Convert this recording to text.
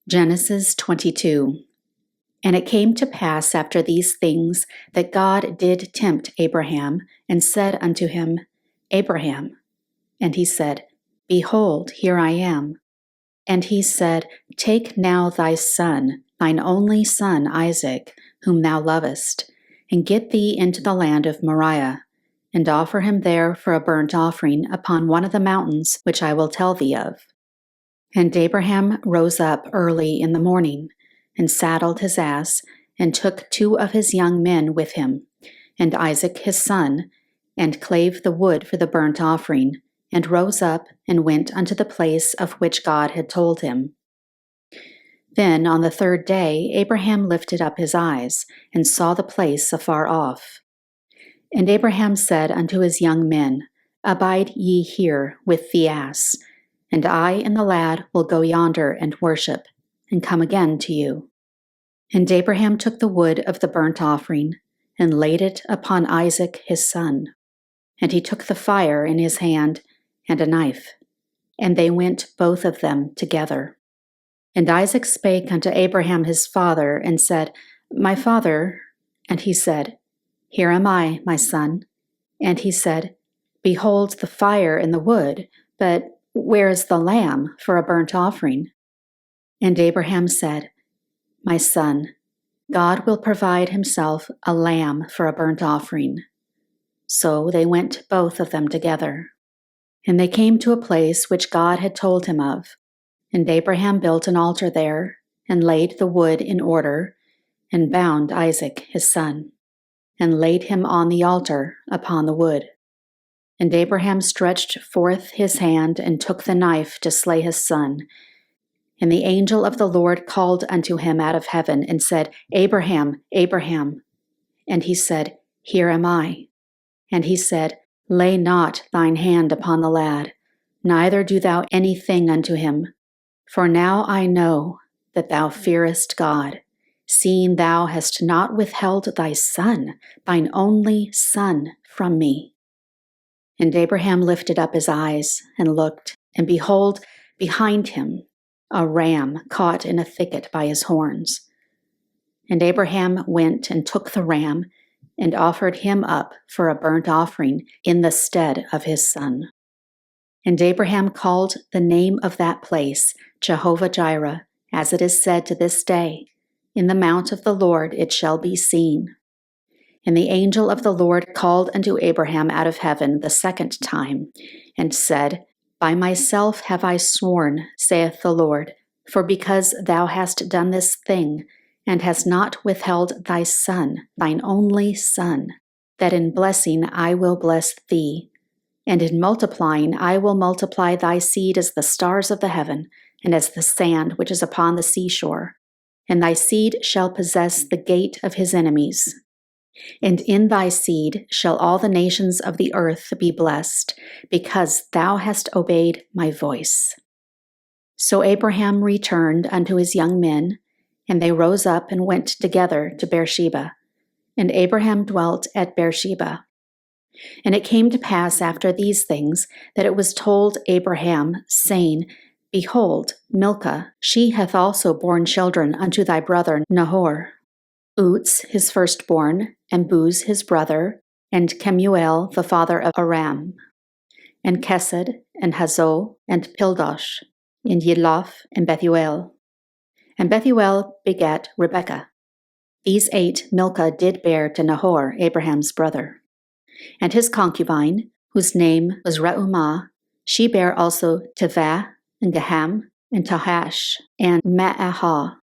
Genesis 22. And it came to pass after these things that God did tempt Abraham, and said unto him, Abraham. And he said, Behold, here I am. And he said, Take now thy son, thine only son Isaac, whom thou lovest, and get thee into the land of Moriah, and offer him there for a burnt offering upon one of the mountains which I will tell thee of. And Abraham rose up early in the morning, and saddled his ass, and took 2 of his young men with him, and Isaac his son, and clave the wood for the burnt offering, and rose up, and went unto the place of which God had told him. Then on the 3rd day Abraham lifted up his eyes, and saw the place afar off. And Abraham said unto his young men, Abide ye here with the ass, and I and the lad will go yonder and worship, and come again to you. And Abraham took the wood of the burnt offering, and laid it upon Isaac his son. And he took the fire in his hand, and a knife, and they went both of them together. And Isaac spake unto Abraham his father, and said, My father. And he said, Here am I, my son. And he said, Behold the fire and the wood, but where is the lamb for a burnt offering? And Abraham said, My son, God will provide himself a lamb for a burnt offering. So they went both of them together. And they came to a place which God had told him of. And Abraham built an altar there, and laid the wood in order, and bound Isaac his son, and laid him on the altar upon the wood. And Abraham stretched forth his hand, and took the knife to slay his son. And the angel of the Lord called unto him out of heaven, and said, Abraham, Abraham. And he said, Here am I. And he said, Lay not thine hand upon the lad, neither do thou anything unto him. For now I know that thou fearest God, seeing thou hast not withheld thy son, thine only son, from me. And Abraham lifted up his eyes, and looked, and behold, behind him a ram caught in a thicket by his horns. And Abraham went and took the ram, and offered him up for a burnt offering in the stead of his son. And Abraham called the name of that place Jehovah-Jireh, as it is said to this day, In the mount of the Lord it shall be seen. And the angel of the Lord called unto Abraham out of heaven the 2nd time, and said, By myself have I sworn, saith the Lord, for because thou hast done this thing, and hast not withheld thy son, thine only son, that in blessing I will bless thee, and in multiplying I will multiply thy seed as the stars of the heaven, and as the sand which is upon the seashore. And thy seed shall possess the gate of his enemies. And in thy seed shall all the nations of the earth be blessed, because thou hast obeyed my voice. So Abraham returned unto his young men, and they rose up and went together to Beersheba. And Abraham dwelt at Beersheba. And it came to pass after these things that it was told Abraham, saying, Behold, Milcah, she hath also borne children unto thy brother Nahor. Uts his firstborn, and Buz his brother, and Kemuel the father of Aram, and Kesed, and Hazo, and Pildosh, and Yidlaph, and Bethuel. And Bethuel begat Rebekah. These 8 Milcah did bear to Nahor, Abraham's brother. And his concubine, whose name was Reumah, she bare also Tevah, and Gaham, and Tahash, and Ma'ahah.